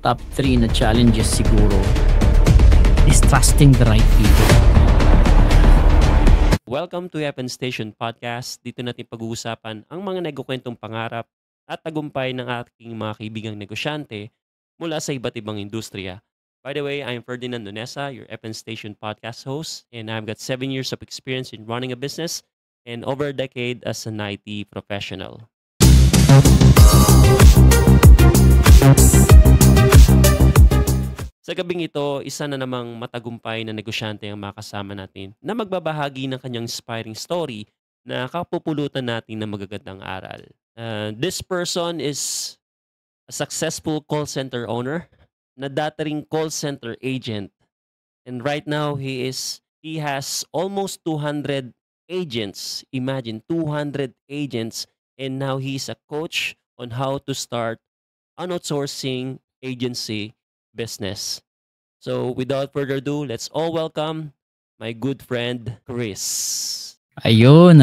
top 3 na challenges siguro is trusting the right people. Welcome to Weapon Station Podcast. Dito natin pag-uusapan ang mga nagkukwentong pangarap at tagumpay ng ating mga kaibigang negosyante mula sa iba't ibang industriya. By the way, I'm Ferdinand Nonesa, your Weapon Station Podcast host, and I've got 7 years of experience in running a business and over a decade as an IT professional. Sa gabing ito, isa na namang matagumpay na negosyante ang makasama natin na magbabahagi ng kanyang inspiring story na kapupulutan natin ng magagandang aral. This person is a successful call center owner, na dati ring call center agent, and right now he has almost 200 agents. Imagine 200 agents, and now he's a coach on how to start an outsourcing agency business. So without further ado, let's all welcome my good friend Chris. Ayun.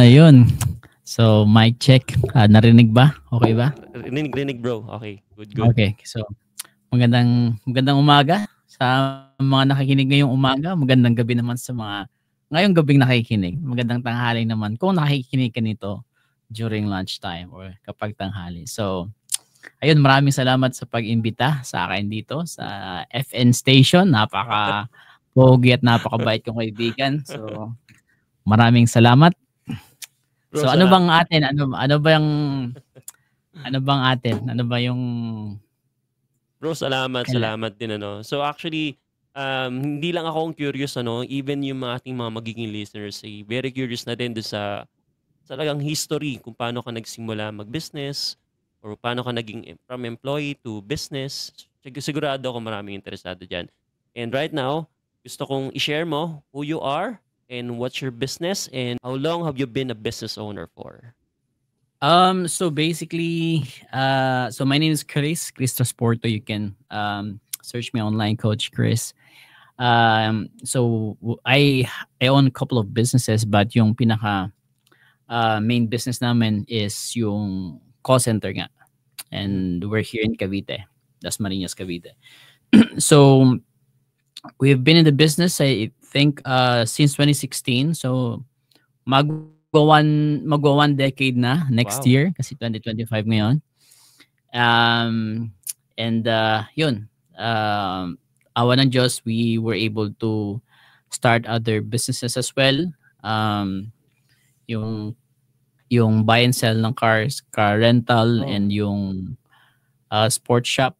So, mic check. Narinig ba? Okay ba? Rinig bro. Okay, good. Okay. So, magandang umaga sa mga nakikinig ngayong umaga. Magandang gabi naman sa mga ngayong gabing nakikinig. Magandang tanghali naman kung nakikinig ka nito during lunchtime or kapag tanghali. So, ayun, maraming salamat sa pag-imbita sa akin dito sa FN Station. Napaka-pogi at napakabait kong kaibigan. So, maraming salamat. Bro, So, ano bang atin? Ano bang atin? Ano ba yung... Bro, salamat din ano. So actually, hindi lang ako curious ano, even yung mga ating mga magiging listeners ay very curious na din doon sa talagang history kung paano ka nagsimula mag-business or paano ka naging from employee to business. Sigurado ako maraming interesado diyan. And right now, gusto kong i-share mo who you are and what's your business and how long have you been a business owner for? So basically, so my name is Chris Transporto. You can search me online, Coach Chris. So I own a couple of businesses, but yung pinaka main business namin is yung call center nga. And we're here in Cavite, Dasmariñas, Cavite. So we've been in the business, I think, since 2016. So magwa one decade na next year kasi 2025 ngayon. And yun, awa ng Diyos, we were able to start other businesses as well. Yung buy and sell ng cars, car rental, and yung sports shop.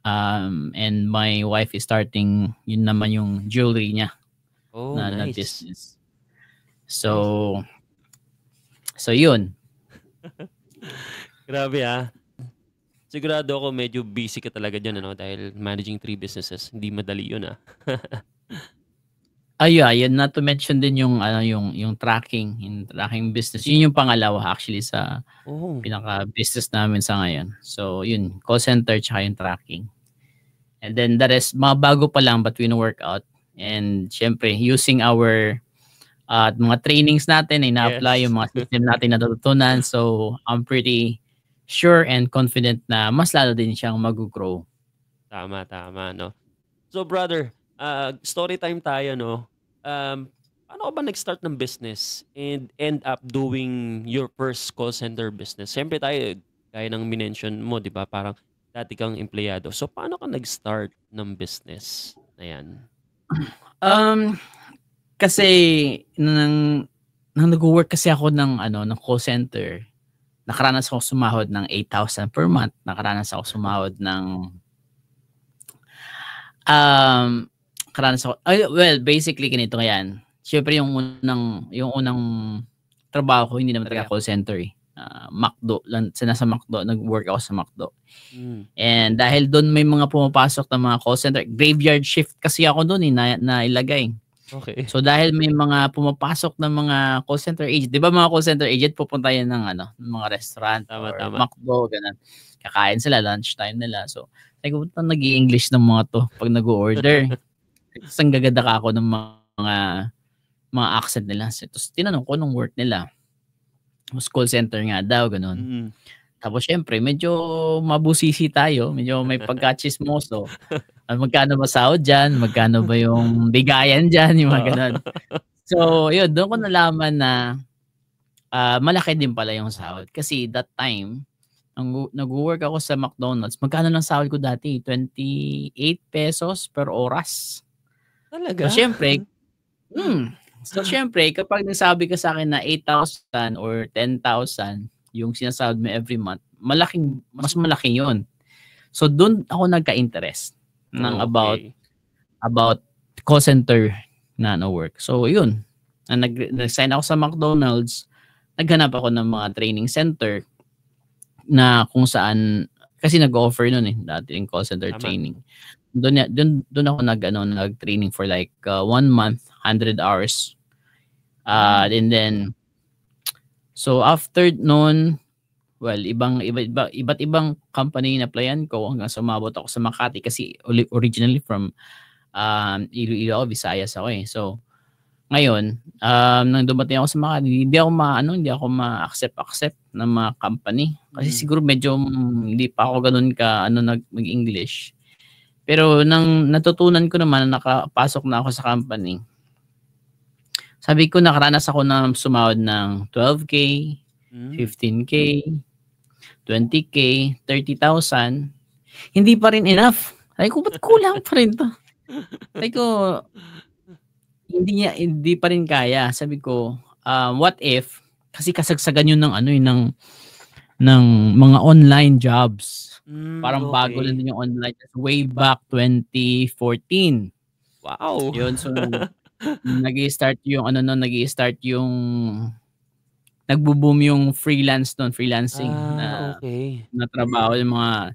And my wife is starting yun naman yung jewelry niya na business. So yun. Grabe Sigurado ako medyo busy ka talaga dyan ano dahil managing 3 businesses. Hindi madali yun Ayun, not to mention din yung tracking, business. Yun yung pangalawa actually sa pinaka-business namin sa ngayon. So yun, call center tsaka yung tracking. And then the rest, mga bago pa lang but we work out. And syempre, using our mga trainings natin ay na-apply yung mga system natin natutunan. So I'm pretty sure and confident na mas lalo din siyang mag-grow. Tama, no? So brother, story time tayo, no? Paano ka ba nag-start ng business and end up doing your first call center business? Siyempre tayo, gaya ng minention mo, di ba? Parang dati kang empleyado. So paano ka nag-start ng business na yan? Kasi nang nag-work kasi ako ng call center, nakaranas ako sumahod ng 8,000 per month. Nakaranas ako sumahod ng basically ganito yan. Siyempre yung unang trabaho ko hindi naman talaga call center McDo, nasa McDo, nag-work ako sa McDo. And dahil doon may mga pumapasok na mga call center, graveyard shift kasi ako doon na ilagay. Okay. So dahil may mga pumapasok na mga call center agent, 'di ba mga call center agent pupunta yan ng mga restaurant or McDo, ganun. Kakain sila, lunchtime nila. So nag-uutan nag-i-English ng mga to pag nag-order. Isang gaganda ka ako ng mga accent nila. So tinanong ko nung work nila. Call center nga daw, ganun. Tapos siyempre medyo mabusisi tayo, medyo may pagka-tsismoso. Magkano ba sahod diyan, magkano ba yung bigayan diyan, yung mga gano'n. So yun, do'n ko nalaman na, malaki din pala yung sahod. Kasi that time, nagwo-work ako sa McDonald's, magkano lang sahod ko dati, ₱28 per oras. Talaga? So siyempre So siyempre kapag nagsabi ka sa'kin na 8,000 or 10,000 yung sinasahod mo every month, mas malaki yun. So dun ako nagka-interest ng Okay. about call center na work. So yun, nag-sign ako sa McDonald's, naghanap ako ng mga training center na kung saan kasi nag-o-offer nun dati yung call center Tama. training. Doon ako nag-training for like 1 month, 100 hours. And then so after noon, well, iba't ibang company na applyan ko hanggang sumabot ako sa Makati kasi originally from Iloilo, Visayas ako eh. So ngayon, nang dumating ako sa Makati, hindi ako ma-accept ng mga company. Kasi siguro medyo hindi pa ako ganoon ka mag-English. Pero nang natutunan ko naman na nakapasok na ako sa company, sabi ko nakaranas ako na sumahod ng 12K, 15K, 20K, 30,000. Hindi pa rin enough. Sabi ko, ba't kulang pa rin to? Sabi ko, hindi pa rin kaya. Sabi ko, what if, kasi kasagsagan yun ng mga online jobs. Parang bago lang din yung online. Way back 2014. Wow. Yun, so nag-i-start yung nagbo-boom yung freelancing na trabaho yung mga,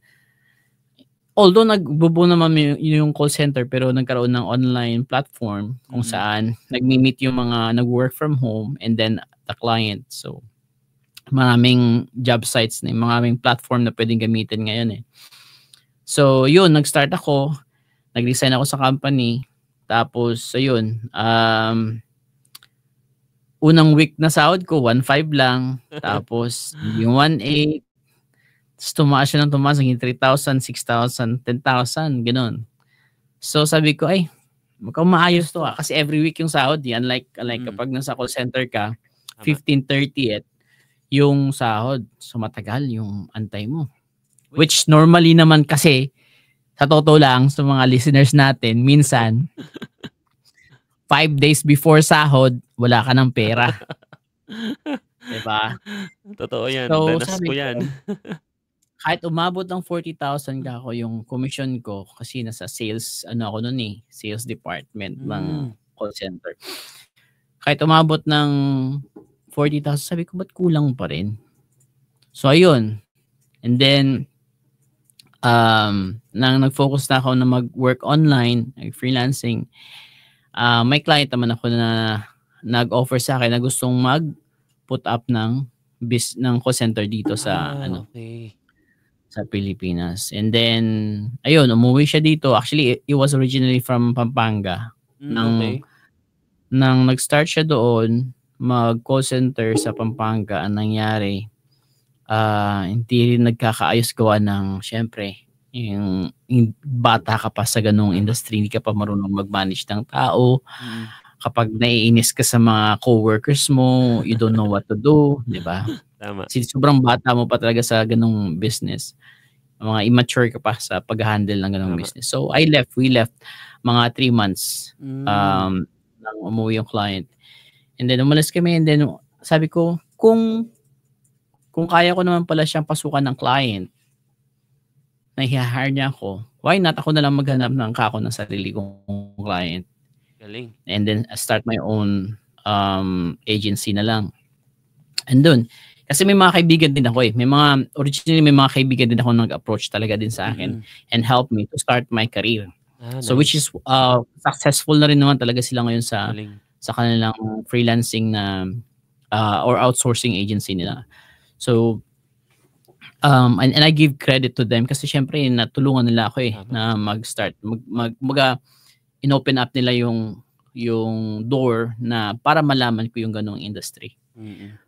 although nagbo-boom naman yung call center, pero nagkaroon ng online platform kung saan nagmi-meet yung mga nag-work from home and then the client. So maraming job sites maraming platform na pwedeng gamitin ngayon eh. So yun, nag-start ako, nag-resign ako sa company. Tapos ayun, unang week na sahod ko 1,500 lang, tapos yung 1,800, tapos tumaas siya ng tumaas, naging 3,000, 6,000, 10,000, gano'n. So sabi ko, ay, mukhang maayos to kasi every week yung sahod, unlike kapag nasa call center ka, 15, 30 yung sahod. So matagal yung antay mo. Which normally naman kasi, sa totoo lang, sa mga listeners natin, minsan, 5 days before sahod, wala ka ng pera. Diba? Totoo yan. So, Danas ko yan. Kahit umabot ng 40,000 ka ako yung commission ko kasi nasa sales, ako nun sales department ng call center. Kahit umabot ng 40,000, sabi ko, ba't kulang pa rin? So, ayun. And then, nang nag-focus na ako na mag-work online, freelancing, may client naman ako na nag-offer sa akin na gustong mag-put up ng call center dito sa sa Pilipinas. And then, ayun, umuwi siya dito. Actually, it was originally from Pampanga. Nang nag-start siya doon, mag-call center sa Pampanga, ang nangyari, hindi rin nagkakaayos gawa ng, syempre, yung bata ka pa sa ganung industry, hindi ka pa marunong mag-manage ng tao. Kapag naiinis ka sa mga co-workers mo, you don't know what to do, di ba? Tama. Sobrang bata mo pa talaga sa ganung business. Mga immature ka pa sa pag-handle ng ganung business. So, we left mga 3 months nang umuwi yung client. And then, umalis kami, and then, sabi ko, kung kaya ko naman pala siyang pasukan ng client, na i-hire niya ako, why not ako na lang maghanap ng sarili kong client. Galing. And then start my own agency na lang. And dun, kasi may mga kaibigan din ako originally may mga kaibigan din ako nag-approach talaga din sa akin and help me to start my career. So which is successful na rin naman talaga sila ngayon sa kanilang freelancing na or outsourcing agency nila. So and I give credit to them kasi syempre natulungan nila ako na mag-start in-open up nila yung door na para malaman ko yung ganung industry.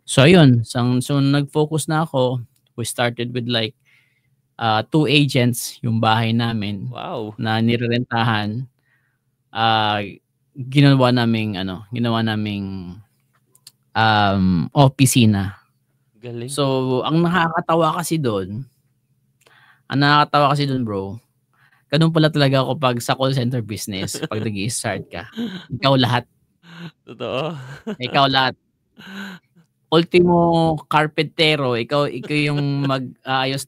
So ayun, so nag-focus na ako We started with like 2 agents yung bahay namin Wow. na nirerentahan. Ginawa naming opisina. Galing. So, ang nakakatawa kasi doon bro, ganun pala talaga ako pag sa call center business, pag nag-i-start ka. Ikaw lahat. Totoo. Ikaw lahat. Ultimo carpentero, ikaw yung mag-aayos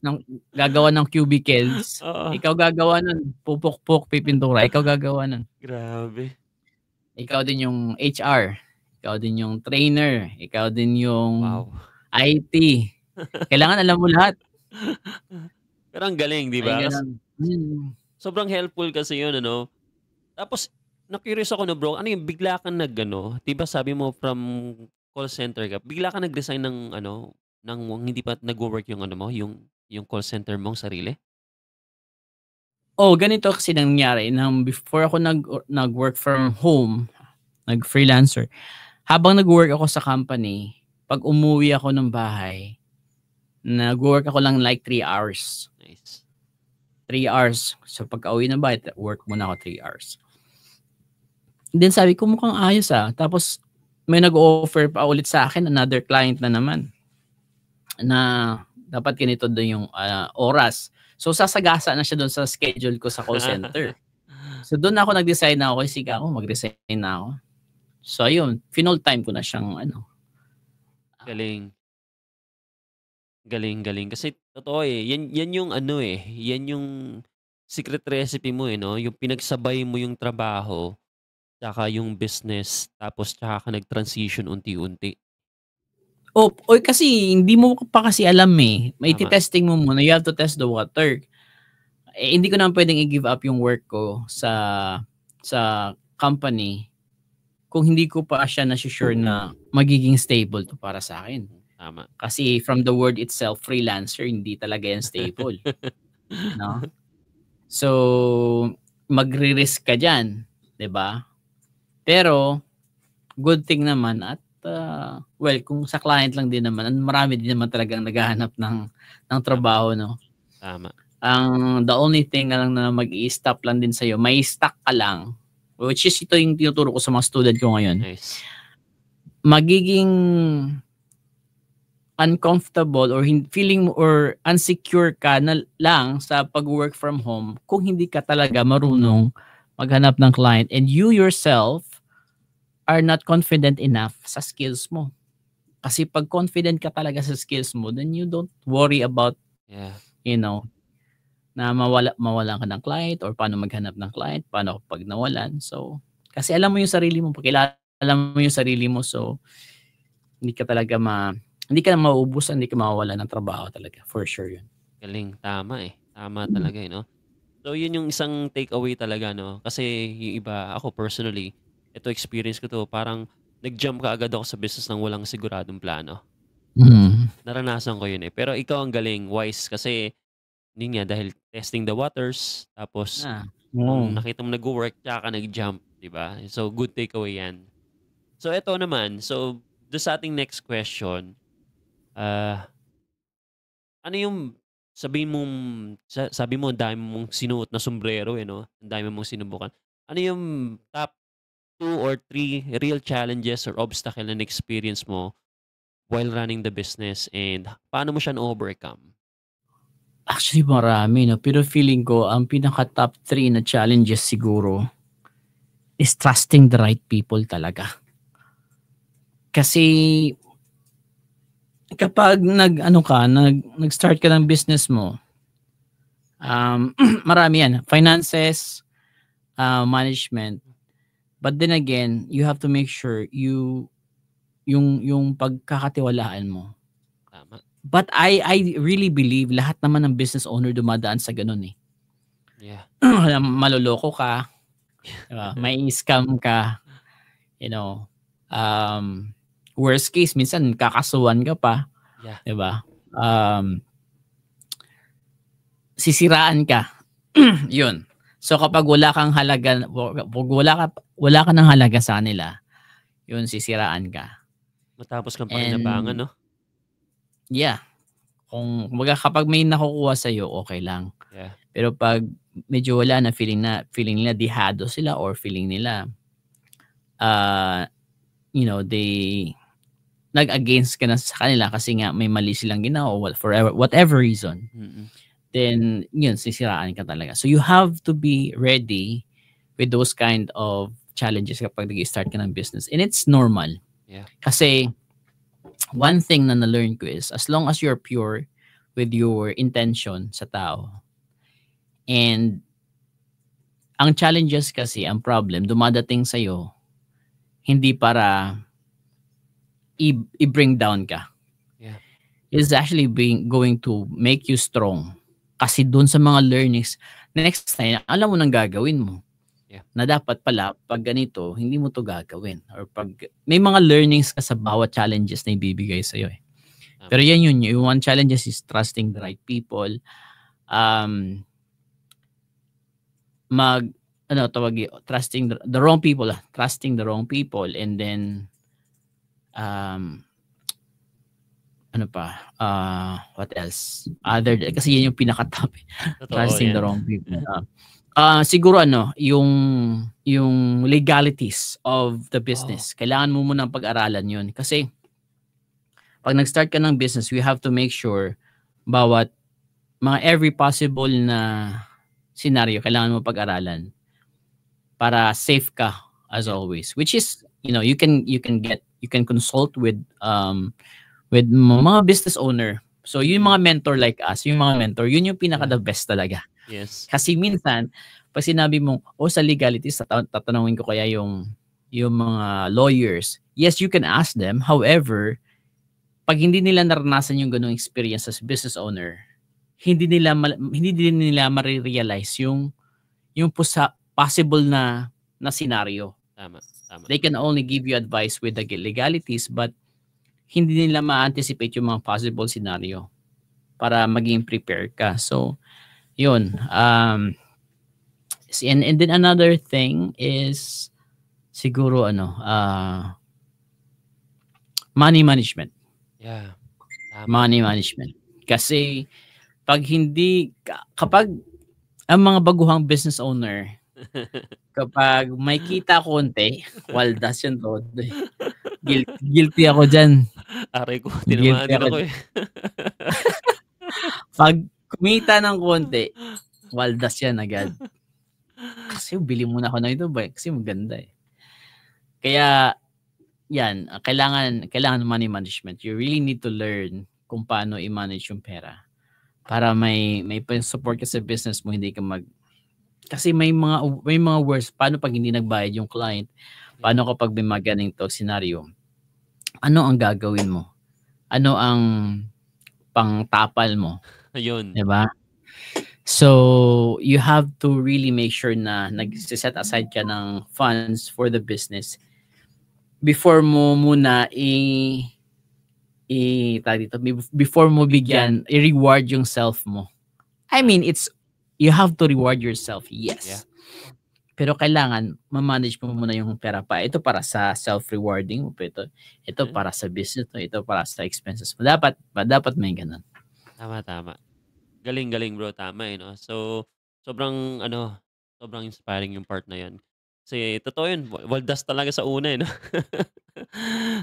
gagawa ng cubicles. Ikaw gagawa nun, pupukpok, pipintura, ikaw gagawa nun. Grabe. Ikaw din yung HR, ikaw din yung trainer, ikaw din yung IT. Kailangan alam mo lahat. Pero ang galing, di ba? Sobrang helpful kasi yun, ano? Tapos, na-curious ako na bro, ano yung bigla kang di ba sabi mo from call center ka, bigla ka nag-resign ng hindi pa nag-work yung yung call center mong sarili? Ganito kasi nangyari. Before ako nag-work from home, nag-freelancer, habang nag-work ako sa company, pag umuwi ako ng bahay, nag-work ako lang like 3 hours. Nice. 3 hours. So pag-uwi ng bahay, work muna ako 3 hours. Then sabi ko, mukhang ayos Tapos may nag-offer pa ulit sa akin, another client na naman, na dapat ganito doon yung oras. So sasagasa na siya doon sa schedule ko sa call center. So doon ako nag-decide na ako, sige ako, mag-resign na ako. So ayun, final time ko na siyang Galing. Galing. Kasi totoo yan yung yan yung secret recipe mo no? Yung pinagsabay mo yung trabaho, tsaka yung business, tapos tsaka ka nag-transition unti-unti. Kasi hindi mo pa kasi alam May testing mo muna. You have to test the water. Hindi ko naman pwedeng i-give up yung work ko sa company kung hindi ko pa siya na-sure na magiging stable to para sa akin. Tama. Kasi from the word itself, freelancer, hindi talaga yan stable. No? So, magre-risk ka dyan. 'Di ba? Pero, good thing naman at kung sa client lang din naman, marami din naman talagang naghahanap ng trabaho, no? Tama. The only thing na lang na mag-i-stop lang din sa'yo, may stock ka lang, which is ito yung tinuturo ko sa mga student ko ngayon. Nice. Magiging uncomfortable or feeling or insecure ka na lang sa pag-work from home kung hindi ka talaga marunong maghanap ng client and you yourself are not confident enough sa skills mo. Kasi pag confident ka talaga sa skills mo, then you don't worry about na mawalan ka ng client or paano maghanap ng client, paano pag nawalan. So, kasi alam mo yung sarili mo, pakilala mo yung sarili mo, so hindi ka na mauubusan, hindi ka mawawalan ng trabaho talaga, for sure yun. Galing, tama Tama talaga no? So, yun yung isang takeaway talaga, no? Kasi yung iba, ako personally, ito experience ko to, parang nag-jump ka agad ako sa business nang walang siguradong plano. Naranasan ko yun Pero ikaw ang galing, wise, kasi yun nga, dahil testing the waters, tapos nakita mo nag-work, tsaka ka nag-jump, di ba? So, good takeaway yan. So, ito naman, doon sa ating next question, ano yung sabi mo, ang dami mong sinuot na sombrero no? Ang dami mong sinubukan. Ano yung top 2 or 3 real challenges or obstacle na experience mo while running the business and paano mo siya na-overcome? Actually, marami, no? Pero feeling ko, ang pinaka-top 3 na challenges siguro is trusting the right people talaga. Kasi kapag nag-start ka ng business mo, marami yan. Finances, management. But then again, you have to make sure yung pagkakatiwalaan mo. Tama. But I really believe lahat naman ng business owner dumadaan sa ganun Yeah. Maloloko ka, may scam ka, worst case minsan kakasuhan ka pa, 'di ba? Sisiraan ka. 'Yun. So kapag wala kang halaga, wala ka ng halaga sa nila, 'yun, sisiraan ka. Matapos kang pakinabangan, no? Yeah. Kumbaga kapag may nakukuha sa'yo, okay lang. Yeah. Pero 'pag medyo wala na, feeling nila dehado sila or feeling nila, you know, nag-against ka na sa kanila kasi nga may mali silang ginawa or for whatever reason, then yun, sisiraan ka talaga. So you have to be ready with those kind of challenges kapag nag-start ka ng business. And it's normal. Yeah. Kasi one thing na na-learn ko is as long as you're pure with your intention sa tao, and ang challenges kasi, ang problem, dumadating sa'yo, hindi para i-bring down ka. Yeah. It's actually going to make you strong. Kasi doon sa mga learnings, next time, alam mo nang gagawin mo. Yeah. Na dapat pala, pag ganito, hindi mo to gagawin. Or pag, may mga learnings ka sa bawat challenges na ibibigay sa'yo eh. Pero yan yun, yung one challenges is trusting the right people. Trusting the wrong people, trusting the wrong people, and then what else? Kasi yan yung pinaka-top. Trusting the wrong people. Siguro yung legalities of the business. Kailangan mo munang pag-aralan yun. Kasi pag nag-start ka ng business, we have to make sure every possible na scenario, kailangan mo pag-aralan para safe ka as always. Which is, you can consult with mga business owner. So yung mga mentor like us, yung mga mentor, yun yung pinaka the best talaga. Yes. Kasi minsan, pag sinabi mo, sa legalities, tatanungin ko kaya yung mga lawyers. Yes, you can ask them. However, pag hindi nila naranasan yung ganung experience as business owner, hindi din nila ma-realize yung possible na scenario. Tama. They can only give you advice with the legalities, but hindi nila ma-anticipate yung mga possible scenario para maging prepared ka. So, yun. And then another thing is siguro money management. Yeah. Money management. Kasi kapag ang mga baguhang business owner, kapag may kita konti, waldas yan todo. Guilty ako dyan. Aray ko, tinamaan din ako eh. Pag kumita ng konti, waldas yan agad. Kasi bili muna ako na ito ba? Kasi maganda eh. Kaya, yan, kailangan money management. You really need to learn kung paano i-manage yung pera. Para may support ka sa business mo, hindi ka kasi may mga words, paano pag hindi nagbayad yung client? Paano kapag may mga ganito scenario? Ano ang gagawin mo? Ano ang pangtapal mo? Ayun. Diba? So, you have to really make sure na nag-set aside ka ng funds for the business before mo muna before mo bigyan, i-reward yung self mo. I mean, you have to reward yourself, yes. Yeah. Pero kailangan ma-manage mo muna yung pera pa. Ito para sa self-rewarding mo. Ito para sa business mo. Ito para sa expenses mo. Dapat may ganun. Tama. Galing bro, tama eh, no? So, sobrang inspiring yung part na yan. Kasi totoo yun, waldas talaga sa una eh, no?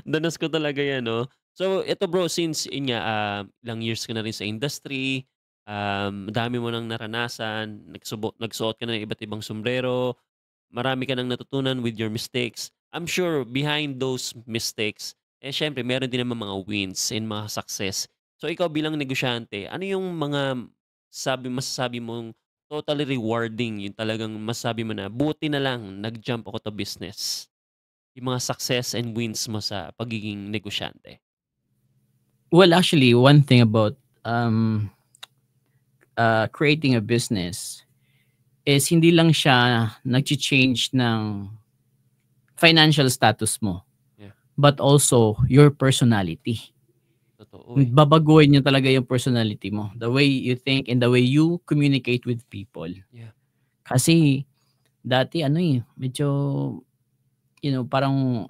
Danas ko talaga yan, no? So, ito bro, since ilang years ka na rin sa industry, dami mo nang naranasan, nagsuot ka na ng iba't ibang sombrero, marami ka nang natutunan with your mistakes. I'm sure behind those mistakes, syempre meron din naman mga wins and mga success. So ikaw bilang negosyante, ano yung mga masasabi mong totally rewarding, yung talagang masasabi mo na buti na lang nag-jump ako to business? Yung mga success and wins mo sa pagiging negosyante. Well, actually, one thing about creating a business is hindi lang siya nag-change ng financial status mo, but also your personality. Totoo. Babaguhin niya talaga yung personality mo. The way you think and the way you communicate with people. Yeah. Kasi dati medyo parang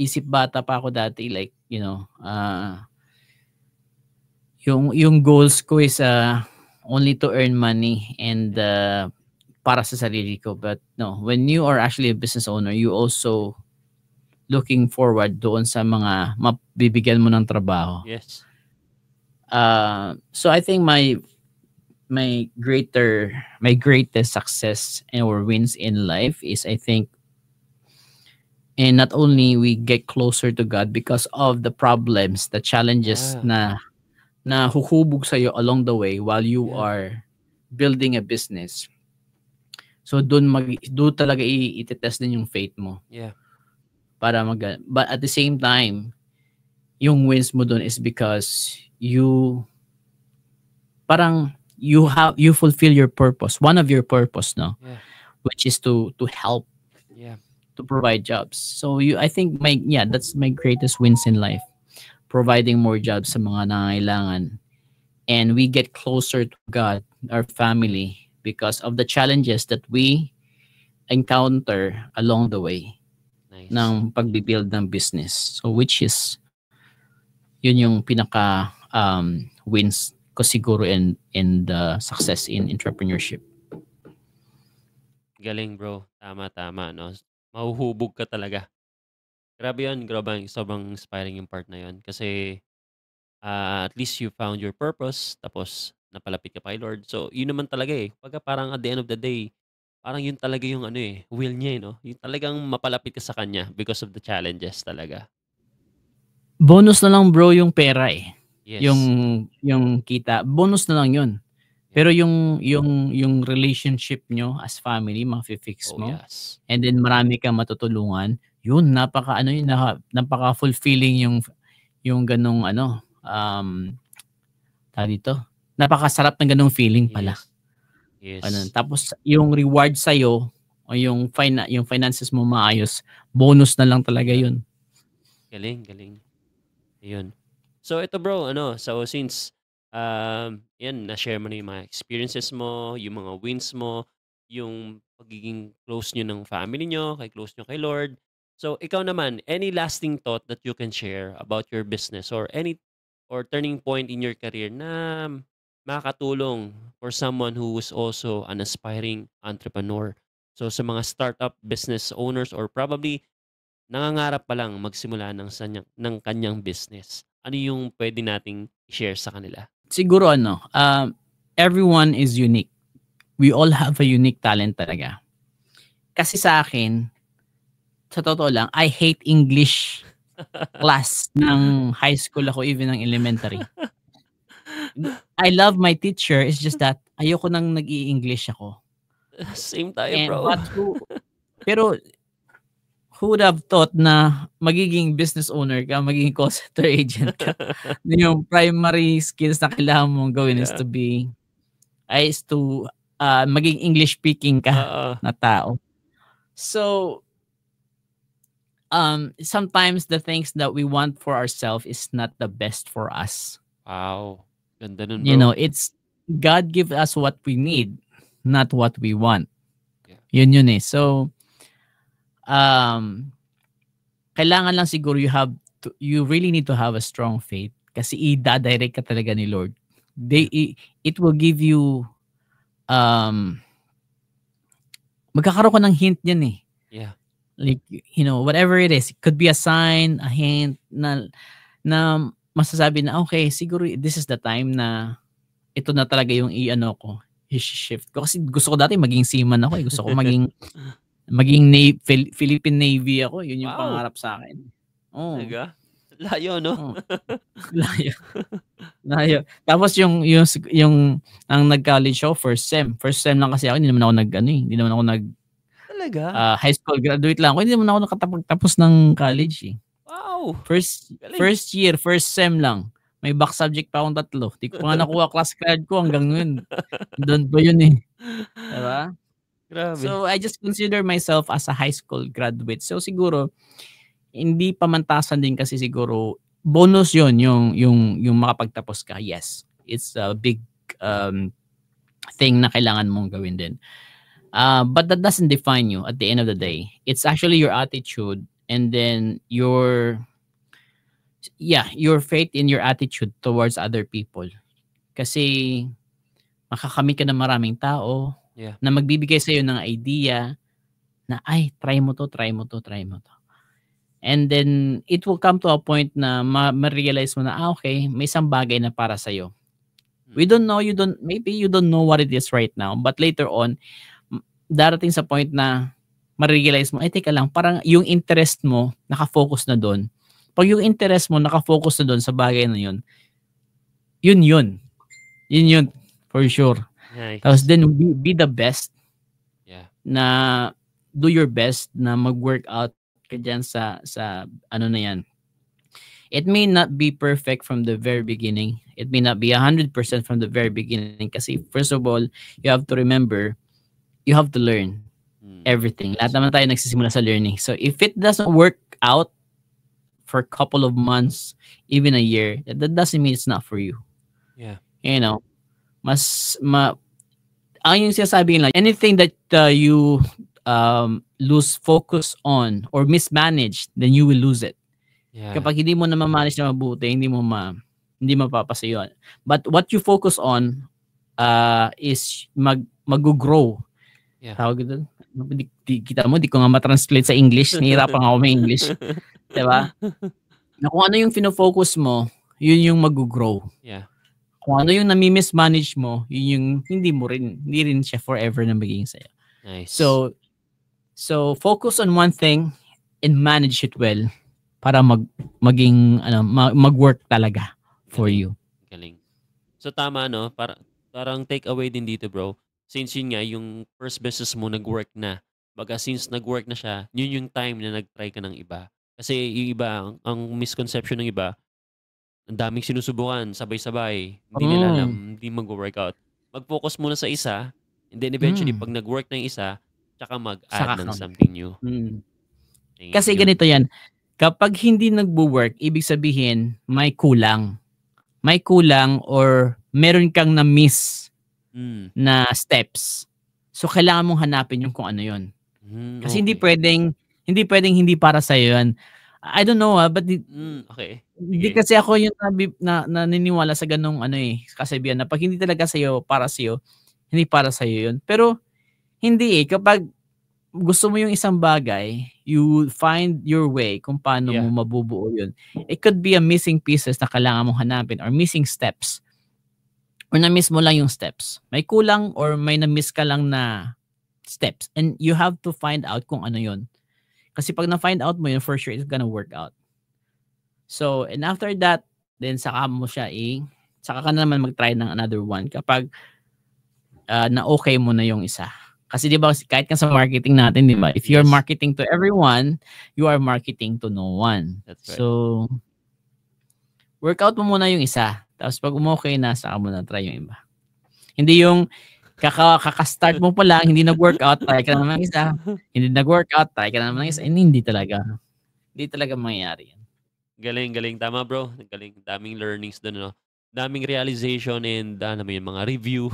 isip bata pa ako dati, like yung goals ko is only to earn money and para sa sarili ko. But no, when you are actually a business owner, you also looking forward doon sa mga mabibigyan mo ng trabaho. Yes. So I think my greatest success or wins in life is, I think, and not only we get closer to God because of the problems, the challenges Yeah. na huhubog sa'yo along the way while you Yeah. are building a business. So doon talaga i-test din yung faith mo. Yeah. But at the same time, yung wins mo doon is because you fulfill your purpose, one of your purpose, no? Yeah. Which is to help, to provide jobs. So I think that's my greatest wins in life, providing more jobs sa mga nangangailangan, and we get closer to God, our family, because of the challenges that we encounter along the way. Nice. Ng pagbibuild ng business. So which is yun yung pinaka wins ko siguro in the success in entrepreneurship. Galing, bro. Tama, no? Mahuhubog ka talaga. Grabe yun. Grabe. Sobrang inspiring yung part na yun. Kasi at least you found your purpose, tapos napalapit ka pa kay Lord. So, yun naman talaga eh. Pagka parang at the end of the day, parang yun talaga yung will niya no? Yung talagang mapalapit ka sa Kanya because of the challenges talaga. Bonus na lang, bro, yung pera eh. Yes. Yung kita, bonus na lang yun. Pero yung relationship nyo as family, mafi-fix mo. Yes. And then marami kang matutulungan. Yun, napaka-fulfilling yung ganong dito. Napakasarap ng ganong feeling pala. Yes. Tapos yung reward sa'yo o yung finances mo maayos, bonus na lang talaga yun. Galing. Ayun. So ito, bro, so since yan, na-share mo na yung mga experiences mo, yung mga wins mo, yung pagiging close nyo ng family nyo, close nyo kay Lord. So ikaw naman, any lasting thought that you can share about your business or turning point in your career na makakatulong for someone who is also an aspiring entrepreneur? So sa mga startup business owners or probably nangangarap pa lang magsimula ng kanyang business, ano yung pwede nating i-share sa kanila? Siguro everyone is unique. We all have a unique talent talaga. Kasi sa akin, sa totoo lang, I hate English class ng high school ako, even ng elementary. I love my teacher, it's just that ayoko nang nag-i-English ako. Same tayo, bro. Pero who would have thought na magiging business owner ka, magiging call center agent ka? Yung primary skills na kailangan mong gawin is to maging English speaking ka na tao. So sometimes the things that we want for ourselves is not the best for us. Wow. Ganda nun, bro. You know, it's God give us what we need, not what we want. Yun eh. So kailangan lang siguro you really need to have a strong faith kasi i-direct ka talaga ni Lord. It will give you magkakaroon ka ng hint yan eh. Yeah. Like, whatever it is, it could be a sign, a hint na masasabi na okay, siguro this is the time na ito na talaga yung i-shift ko. Kasi gusto ko dati maging seaman ako eh. Gusto ko maging Philippine Navy ako. Yun yung pangarap sa akin. Oh. Talaga? Layo, no? Layo. Tapos yung ang nag-college ako, first sem lang kasi ako, hindi naman ako Talaga? High school graduate lang ako. Hindi naman ako nakatapos ng college eh. Wow. First year, first sem lang. May back subject pa akong 3. Di ko pa nga nakuha class card ko hanggang ngayon. Doon pa yun eh. Diba? Grabe. So I just consider myself as a high school graduate. So siguro hindi pamantasan din kasi siguro bonus yon yung makapagtapos ka. Yes. It's a big thing na kailangan mong gawin din. But that doesn't define you at the end of the day. It's actually your attitude and then your yeah, your faith in your attitude towards other people. Kasi makakamit ka ng maraming tao na magbibigay sa'yo ng idea na, ay, try mo to, try mo to, try mo to. And then, it will come to a point na ma-realize mo na, okay, may isang bagay na para sa'yo. We don't know, maybe you don't know what it is right now, but later on, darating sa point na ma-realize mo, ay, teka lang, parang yung interest mo, nakafocus na doon. Pag yung interest mo, nakafocus na doon sa bagay na yun, yun, for sure. Nice. Tapos then, be the best. Yeah. Na do your best na mag-workout ka dyan sa ano na yan. It may not be perfect from the very beginning. It may not be 100% from the very beginning. Kasi first of all, you have to remember, you have to learn everything. Lahat naman tayo nagsisimula sa learning. So if it doesn't work out for a couple of months, even a year, that doesn't mean it's not for you. Yeah. You know, ang yung sinasabi nila, anything that you lose focus on or mismanage, then you will lose it. Yeah. Kapag hindi mo na ma-manage na mabuti, hindi mapapasa yun. But what you focus on is mag-grow. Yeah. Tawag doon. Kita mo, di ko nga ma-translate sa English. Nahihirapan ako may English. Diba? Na kung ano yung fino-focus mo, yun yung mag-grow. Yeah. Kung ano yung nami-mismanage mo, yun yung hindi rin siya forever na magiging sa'yo. Nice. So focus on one thing and manage it well para mag-work talaga for you. Galing. So tama, no? Parang take away din dito, bro. Since yun nga, yung first business mo nag-work na. Baga since nag-work na siya, yun yung time na nag-try ka ng iba. Kasi yung iba, ang misconception ng iba, ang daming sinusubukan, sabay-sabay. Hindi nila alam, hindi mag-workout. Mag-focus muna sa isa, and then eventually, pag nag-work na yung isa, tsaka mag-add ng something new. Kasi ganito yan, kapag hindi nagbo-work, ibig sabihin, may kulang. May kulang or meron kang na-miss na steps. So, kailangan mong hanapin yung kung ano yun. Kasi hindi pwedeng hindi para sa'yo yan. I don't know but okay. Hindi kasi ako yung naniniwala sa ganung kasabihan na pag hindi talaga sa'yo, para sa'yo, hindi para sa'yo yun. Pero hindi kapag gusto mo yung isang bagay, you find your way kung paano mo mabubuo yun. It could be a missing pieces na kailangan mong hanapin or missing steps. Or na-miss mo lang yung steps. May kulang or may na-miss ka lang na steps. And you have to find out kung ano yun. Kasi pag na-find out mo yun, for sure it's gonna work out. So, and after that, then saka mo siya saka ka na naman mag-try ng another one kapag na okay mo na yung isa. Kasi di ba, kahit ka sa marketing natin, di ba? If you're marketing to everyone, you are marketing to no one. That's right. So, workout mo muna yung isa. Tapos pag umokay na, saka mo na try yung iba. Hindi yung kaka-start mo pa lang, hindi nag-workout, try ka na naman ng isa. Hindi nag-workout, try ka na naman ng isa. Hindi talaga. Hindi talaga mangyayari yan. Galing. Tama, bro. Galing. Daming learnings doon, no? Daming realization and mga review.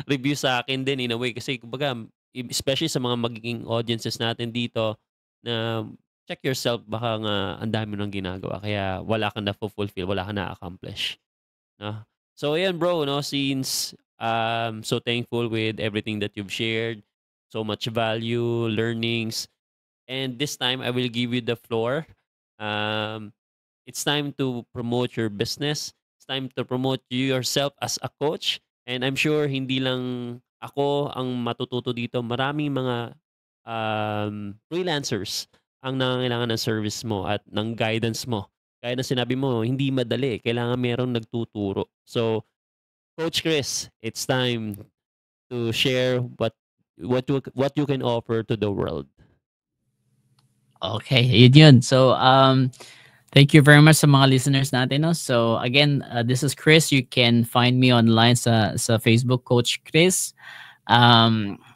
Review sa akin din in a way. Kasi, kumbaga, especially sa mga magiging audiences natin dito, na check yourself, baka nga ang dami nang ginagawa. Kaya wala kang na-fulfill, wala kang na-accomplish. No? So, ayan, bro, no? Since so thankful with everything that you've shared, so much value, learnings, and this time I will give you the floor. It's time to promote your business. It's time to promote you yourself as a coach. And I'm sure hindi lang ako ang matututo dito. Maraming mga freelancers ang nangangailangan ng service mo at ng guidance mo. Kaya na sinabi mo, hindi madali. Kailangan merong nagtuturo. So, Coach Chris, it's time to share what you can offer to the world. Okay, yun. So, thank you very much sa mga listeners natin. No? So, again, this is Chris. You can find me online sa Facebook, Coach Chris,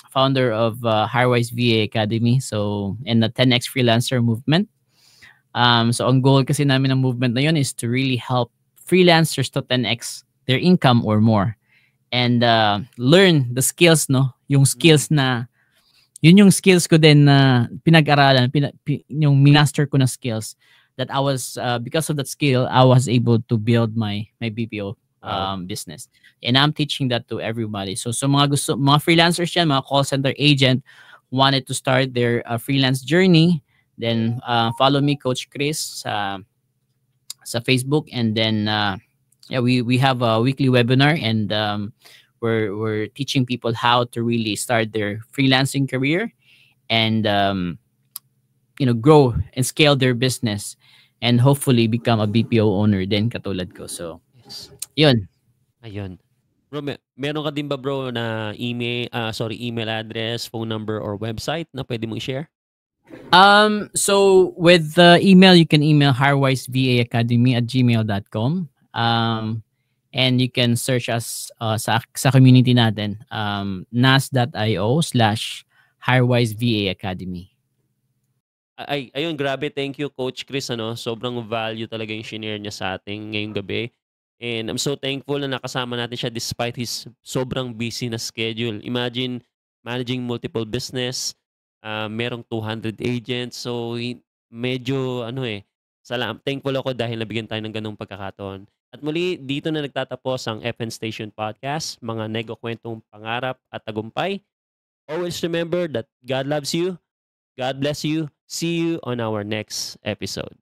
founder of Highwise VA Academy. So, and the 10X Freelancer Movement. So, ang goal kasi namin ng movement na yun is to really help freelancers to 10X their income or more. And learn the skills, no? Yung skills na, yun yung skills ko din na pinag-aralan, yung master ko na skills that I was because of that skill, I was able to build my BPO Wow. business. And I'm teaching that to everybody. So mga freelancers yan, mga call center agent wanted to start their freelance journey, then follow me, Coach Chris, sa Facebook, and then yeah, we have a weekly webinar, and we're teaching people how to really start their freelancing career, and grow and scale their business, and hopefully become a BPO owner din katulad ko. So Yes. yun. Ayun. Bro, meron ka din ba bro na email address, phone number, or website na pwede mong i-share? So with the email, you can email harwisevaacademy@gmail.com. And you can search us sa community natin, nas.io/harwisevaacademy. Ayun, grabe. Thank you, Coach Chris. Sobrang value talaga yung shinare niya sa atin ngayong gabi. And I'm so thankful na nakasama natin siya despite his sobrang busy na schedule. Imagine managing multiple business, merong 200 agents. So, medyo thankful ako dahil nabigyan tayo ng ganung pagkakataon. At muli, dito na nagtatapos ang FN Station Podcast, mga kwentong pangarap at tagumpay. Always remember that God loves you. God bless you. See you on our next episode.